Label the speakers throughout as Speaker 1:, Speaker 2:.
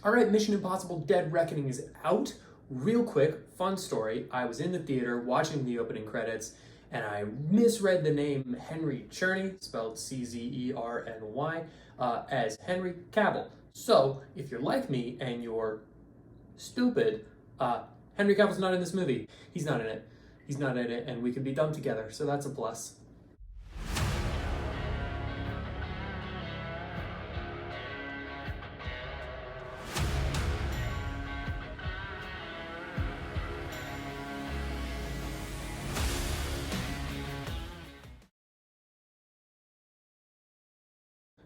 Speaker 1: All right, Mission Impossible Dead Reckoning is out. Real quick, fun story. I was in the theater watching the opening credits and I misread the name Henry Czerny, spelled C-Z-E-R-N-Y, as Henry Cavill. So, if you're like me and you're stupid, Henry Cavill's not in this movie. He's not in it. He's not in it, and we could be dumb together, so that's a plus.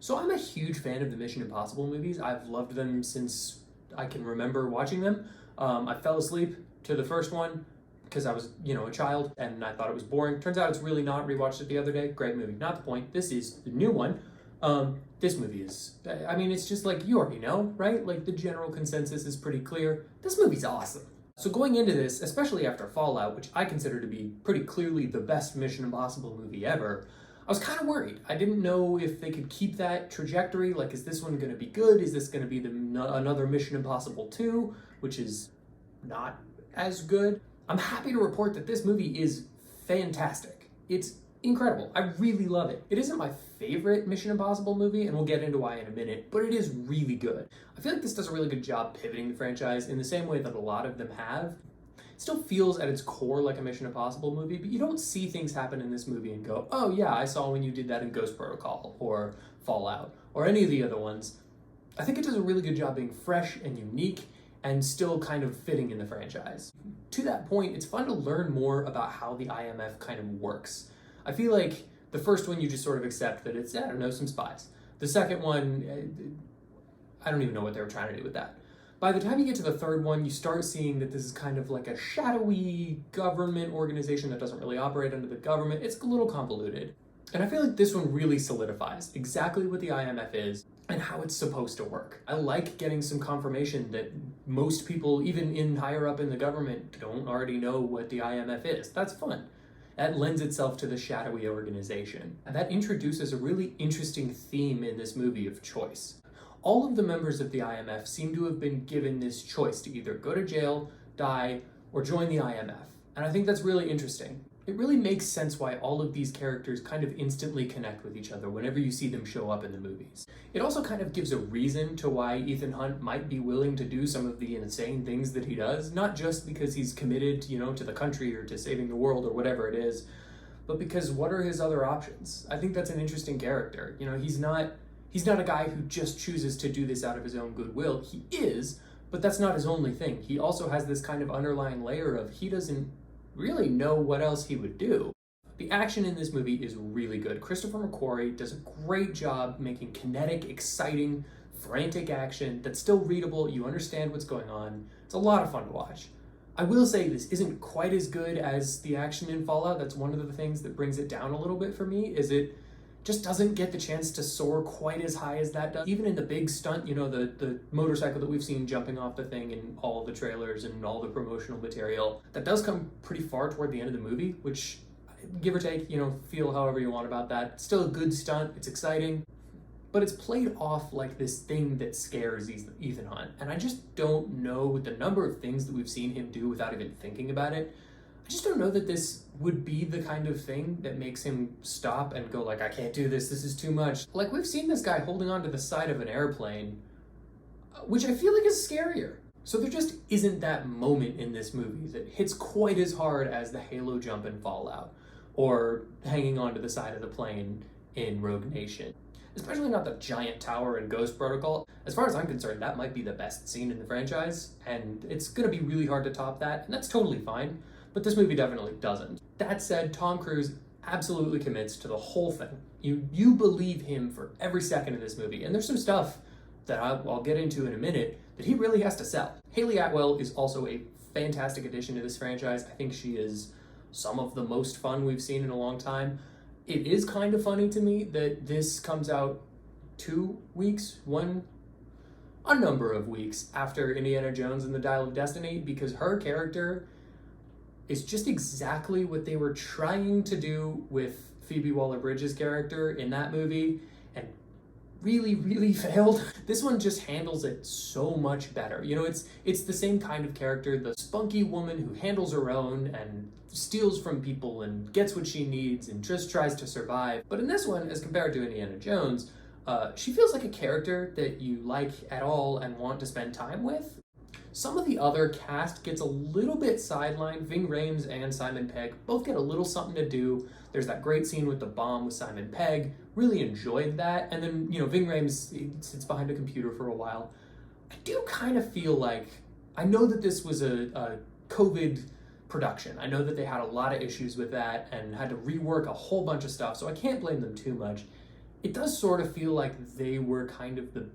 Speaker 1: So I'm a huge fan of the Mission Impossible movies. I've loved them since I can remember watching them. I fell asleep to the first one because I was, a child and I thought it was boring. Turns out it's really not. Rewatched it the other day. Great movie. Not the point. This is the new one. This movie is, it's just like, you already know, right? Like the general consensus is pretty clear. This movie's awesome. So going into this, especially after Fallout, which I consider to be pretty clearly the best Mission Impossible movie ever, I was kind of worried. I didn't know if they could keep that trajectory. Like, is this one going to be good? Is this going to be another Mission Impossible 2, which is not as good? I'm happy to report that this movie is fantastic. It's incredible. I really love it. It isn't my favorite Mission Impossible movie, and we'll get into why in a minute, but it is really good. I feel like this does a really good job pivoting the franchise in the same way that a lot of them have. Still feels at its core like a Mission Impossible movie, but you don't see things happen in this movie and go, oh yeah, I saw when you did that in Ghost Protocol or Fallout or any of the other ones. I think it does a really good job being fresh and unique and still kind of fitting in the franchise. To that point, it's fun to learn more about how the IMF kind of works. I feel like the first one you just sort of accept that it's, some spies. The second one, I don't even know what they were trying to do with that. By the time you get to the third one, you start seeing that this is kind of like a shadowy government organization that doesn't really operate under the government. It's a little convoluted. And I feel like this one really solidifies exactly what the IMF is and how it's supposed to work. I like getting some confirmation that most people, even in higher up in the government, don't already know what the IMF is. That's fun. That lends itself to the shadowy organization. And that introduces a really interesting theme in this movie of choice. All of the members of the IMF seem to have been given this choice to either go to jail, die, or join the IMF. And I think that's really interesting. It really makes sense why all of these characters kind of instantly connect with each other whenever you see them show up in the movies. It also kind of gives a reason to why Ethan Hunt might be willing to do some of the insane things that he does, not just because he's committed, to the country or to saving the world or whatever it is, but because what are his other options? I think that's an interesting character. He's not a guy who just chooses to do this out of his own goodwill. He is, but that's not his only thing. He also has this kind of underlying layer of he doesn't really know what else he would do. The action in this movie is really good. Christopher McQuarrie does a great job making kinetic, exciting, frantic action that's still readable. You understand what's going on. It's a lot of fun to watch. I will say this isn't quite as good as the action in Fallout. That's one of the things that brings it down a little bit for me, is it just doesn't get the chance to soar quite as high as that does. Even in the big stunt, the motorcycle that we've seen jumping off the thing in all the trailers and all the promotional material, that does come pretty far toward the end of the movie, which, give or take, feel however you want about that. It's still a good stunt, it's exciting, but it's played off like this thing that scares Ethan Hunt. And I just don't know, with the number of things that we've seen him do without even thinking about it, I just don't know that this would be the kind of thing that makes him stop and go like, I can't do this is too much. Like, we've seen this guy holding onto the side of an airplane, which I feel like is scarier. So there just isn't that moment in this movie that hits quite as hard as the Halo jump in Fallout, or hanging onto the side of the plane in Rogue Nation. Especially not the giant tower in Ghost Protocol. As far as I'm concerned, that might be the best scene in the franchise, and it's gonna be really hard to top that, and that's totally fine. But this movie definitely doesn't. That said, Tom Cruise absolutely commits to the whole thing. You believe him for every second of this movie, and there's some stuff that I'll get into in a minute that he really has to sell. Hayley Atwell is also a fantastic addition to this franchise. I think she is some of the most fun we've seen in a long time. It is kind of funny to me that this comes out a number of weeks after Indiana Jones and the Dial of Destiny, because her character is just exactly what they were trying to do with Phoebe Waller-Bridge's character in that movie, and really, really failed. This one just handles it so much better. You know, it's the same kind of character, the spunky woman who handles her own and steals from people and gets what she needs and just tries to survive. But in this one, as compared to Indiana Jones, she feels like a character that you like at all and want to spend time with. Some of the other cast gets a little bit sidelined. Ving Rhames and Simon Pegg both get a little something to do. There's that great scene with the bomb with Simon Pegg. Really enjoyed that. And then, you know, Ving Rhames sits behind a computer for a while. I do kind of feel like, I know that this was a COVID production. I know that they had a lot of issues with that and had to rework a whole bunch of stuff, so I can't blame them too much. It does sort of feel like they were kind of the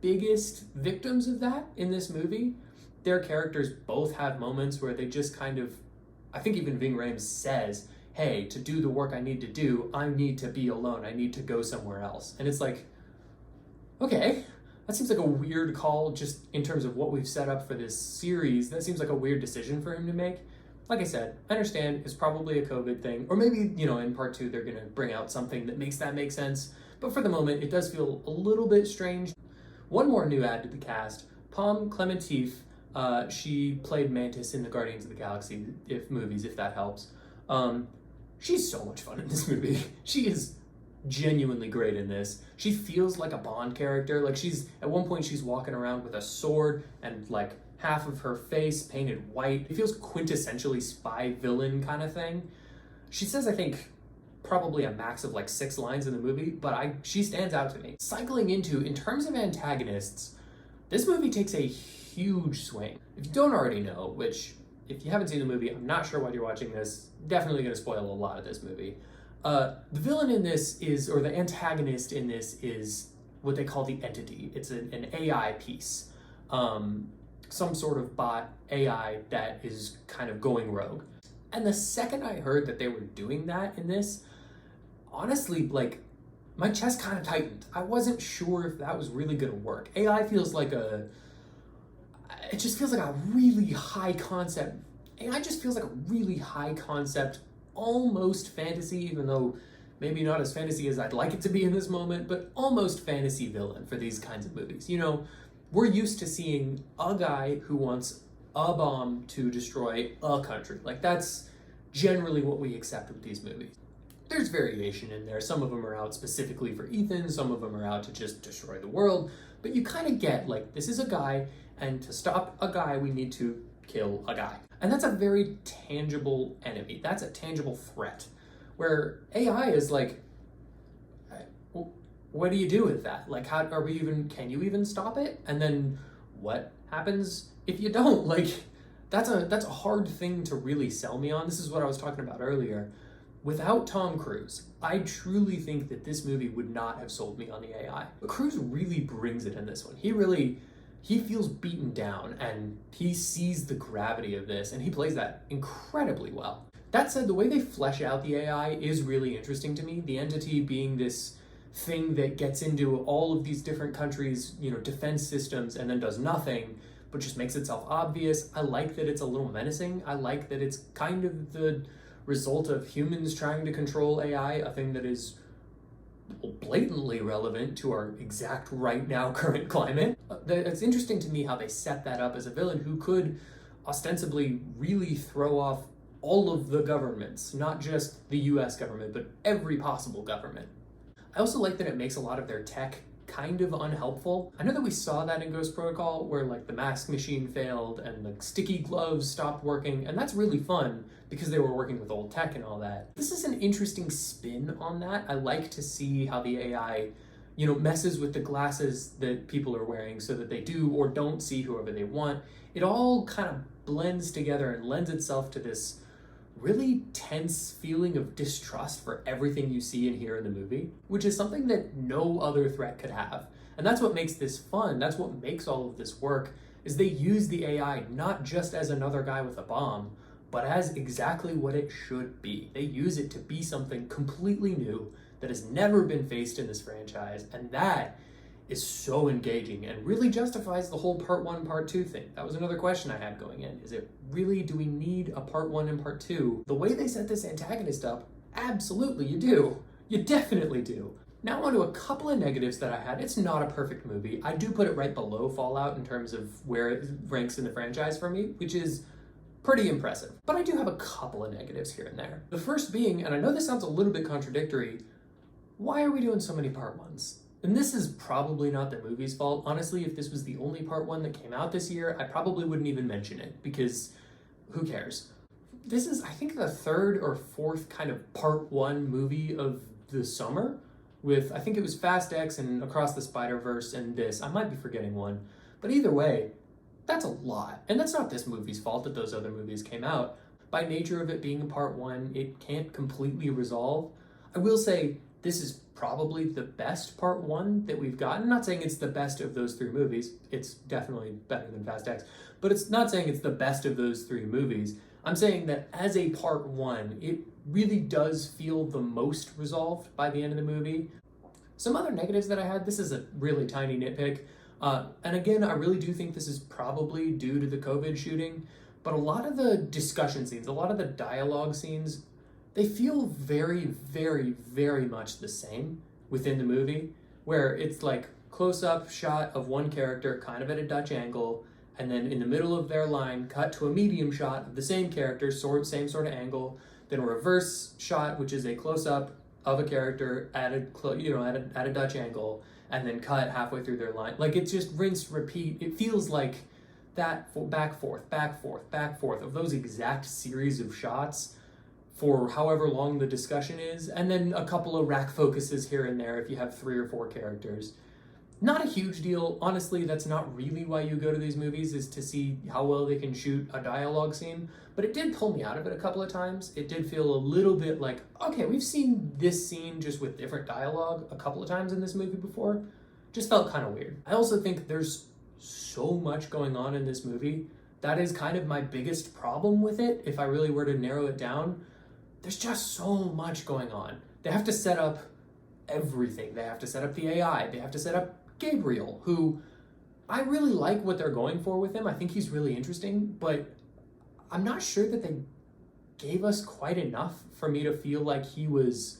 Speaker 1: biggest victims of that in this movie. Their characters both have moments where they just kind of, I think even Ving Rhames says, hey, to do the work I need to do, I need to be alone. I need to go somewhere else. And it's like, okay, that seems like a weird call just in terms of what we've set up for this series. That seems like a weird decision for him to make. Like I said, I understand it's probably a COVID thing, or maybe, you know, in part 2 they're gonna bring out something that makes that make sense. But for the moment, it does feel a little bit strange. One more new add to the cast, Pom Klementieff. She played Mantis in the Guardians of the Galaxy movies, if that helps. She's so much fun in this movie. She is genuinely great in this. She feels like a Bond character. Like, at one point she's walking around with a sword and like half of her face painted white. It feels quintessentially spy villain kind of thing. She says, I think, probably a max of like 6 lines in the movie, but she stands out to me. Cycling into, in terms of antagonists, this movie takes a huge swing. If you don't already know, which if you haven't seen the movie, I'm not sure why you're watching this, definitely going to spoil a lot of this movie. The villain in this is, or the antagonist in this is what they call the Entity. It's an AI piece. Some sort of bot AI that is kind of going rogue. And the second I heard that they were doing that in this, honestly, like, my chest kind of tightened. I wasn't sure if that was really going to work. AI feels like it just feels like a really high concept. AI just feels like a really high concept, almost fantasy, even though maybe not as fantasy as I'd like it to be in this moment, but almost fantasy villain for these kinds of movies. You know, we're used to seeing a guy who wants a bomb to destroy a country. Like, that's generally what we accept with these movies. There's variation in there. Some of them are out specifically for Ethan, some of them are out to just destroy the world, but you kind of get, like, this is a guy, and to stop a guy, we need to kill a guy. And that's a very tangible enemy. That's a tangible threat. Where AI is like, what do you do with that? Like, can you even stop it? And then what happens if you don't? Like, that's a hard thing to really sell me on. This is what I was talking about earlier. Without Tom Cruise, I truly think that this movie would not have sold me on the AI. But Cruise really brings it in this one. He feels beaten down, and he sees the gravity of this, and he plays that incredibly well. That said, the way they flesh out the AI is really interesting to me. The Entity being this thing that gets into all of these different countries', you know, defense systems and then does nothing, but just makes itself obvious. I like that it's a little menacing. I like that it's kind of the result of humans trying to control AI, a thing that is blatantly relevant to our exact right now current climate. It's interesting to me how they set that up as a villain who could ostensibly really throw off all of the governments, not just the US government, but every possible government. I also like that it makes a lot of their tech kind of unhelpful. I know that we saw that in Ghost Protocol, where like the mask machine failed and the sticky gloves stopped working, and that's really fun because they were working with old tech and all that. This is an interesting spin on that. I like to see how the AI, you know, messes with the glasses that people are wearing so that they do or don't see whoever they want. It all kind of blends together and lends itself to this really tense feeling of distrust for everything you see and hear in the movie, which is something that no other threat could have. And that's what makes this fun. That's what makes all of this work, is they use the AI not just as another guy with a bomb, but as exactly what it should be. They use it to be something completely new that has never been faced in this franchise, and that is so engaging and really justifies the whole part 1, part 2 thing. That was another question I had going in. Is it really, do we need a part 1 and part 2? The way they set this antagonist up, absolutely you do. You definitely do. Now on to a couple of negatives that I had. It's not a perfect movie. I do put it right below Fallout in terms of where it ranks in the franchise for me, which is pretty impressive. But I do have a couple of negatives here and there. The first being, and I know this sounds a little bit contradictory, why are we doing so many part ones? And this is probably not the movie's fault. Honestly, if this was the only part one that came out this year, I probably wouldn't even mention it because who cares? This is, I think, the third or fourth kind of part one movie of the summer with, I think it was Fast X and Across the Spider-Verse and this. I might be forgetting one. But either way, that's a lot. And that's not this movie's fault that those other movies came out. By nature of it being a part one, it can't completely resolve. I will say this is probably the best part one that we've gotten. I'm not saying it's the best of those three movies. It's definitely better than Fast X. But it's not saying it's the best of those three movies. I'm saying that as a part one, it really does feel the most resolved by the end of the movie. Some other negatives that I had, this is a really tiny nitpick. And again, I really do think this is probably due to the COVID shooting, but a lot of the discussion scenes, a lot of the dialogue scenes, they feel very, very, very much the same within the movie, where it's like close-up shot of one character kind of at a Dutch angle, and then in the middle of their line, cut to a medium shot of the same character, same sort of angle, then a reverse shot, which is a close-up of a character at a Dutch angle, and then cut halfway through their line. Like, it's just rinse, repeat. It feels like that back, forth, back, forth, back, forth of those exact series of shots for however long the discussion is, and then a couple of rack focuses here and there if you have 3 or 4 characters. Not a huge deal. Honestly, that's not really why you go to these movies, is to see how well they can shoot a dialogue scene. But it did pull me out of it a couple of times. It did feel a little bit like, okay, we've seen this scene just with different dialogue a couple of times in this movie before. Just felt kind of weird. I also think there's so much going on in this movie. That is kind of my biggest problem with it, if I really were to narrow it down. There's just so much going on. They have to set up everything. They have to set up the AI. They have to set up Gabriel, who I really like what they're going for with him. I think he's really interesting, but I'm not sure that they gave us quite enough for me to feel like he was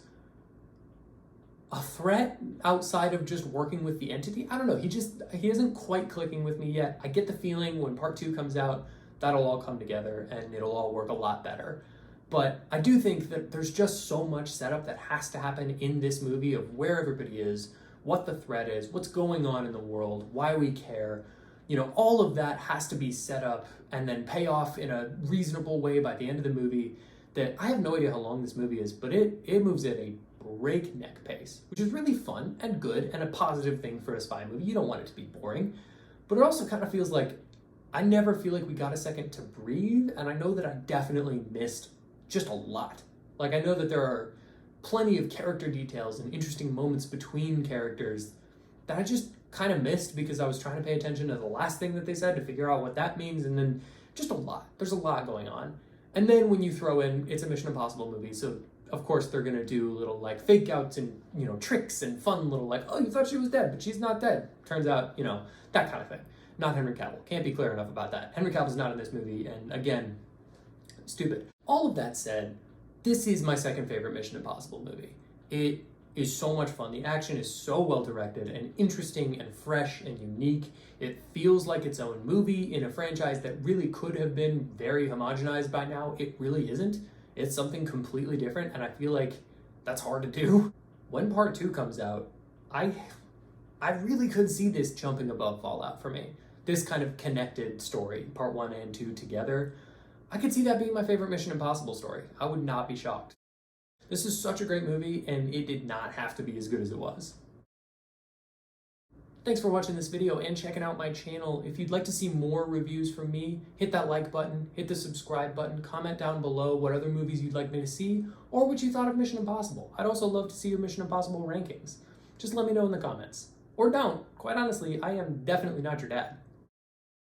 Speaker 1: a threat outside of just working with the entity. I don't know. He isn't quite clicking with me yet. I get the feeling when part 2 comes out, that'll all come together and it'll all work a lot better. But I do think that there's just so much setup that has to happen in this movie of where everybody is, what the threat is, what's going on in the world, why we care. You know, all of that has to be set up and then pay off in a reasonable way by the end of the movie. That I have no idea how long this movie is, but it moves at a breakneck pace, which is really fun and good and a positive thing for a spy movie. You don't want it to be boring, but it also kind of feels like I never feel like we got a second to breathe, and I know that I definitely missed just a lot. Like, I know that there are plenty of character details and interesting moments between characters that I just kind of missed because I was trying to pay attention to the last thing that they said to figure out what that means, and then just a lot. There's a lot going on. And then when you throw in, it's a Mission Impossible movie, so of course they're gonna do little like fake outs and, you know, tricks and fun little like, oh, you thought she was dead, but she's not dead. Turns out, you know, that kind of thing. Not Henry Cavill. Can't be clear enough about that. Henry Cavill's not in this movie, and again, stupid. All of that said, this is my second favorite Mission Impossible movie. It is so much fun. The action is so well directed and interesting and fresh and unique. It feels like its own movie in a franchise that really could have been very homogenized by now. It really isn't. It's something completely different, and I feel like that's hard to do. When part 2 comes out, I really could see this jumping above Fallout for me. This kind of connected story, part 1 and 2 together. I could see that being my favorite Mission Impossible story. I would not be shocked. This is such a great movie, and it did not have to be as good as it was. Thanks for watching this video and checking out my channel. If you'd like to see more reviews from me, hit that like button, hit the subscribe button, comment down below what other movies you'd like me to see, or what you thought of Mission Impossible. I'd also love to see your Mission Impossible rankings. Just let me know in the comments. Or don't. Quite honestly, I am definitely not your dad.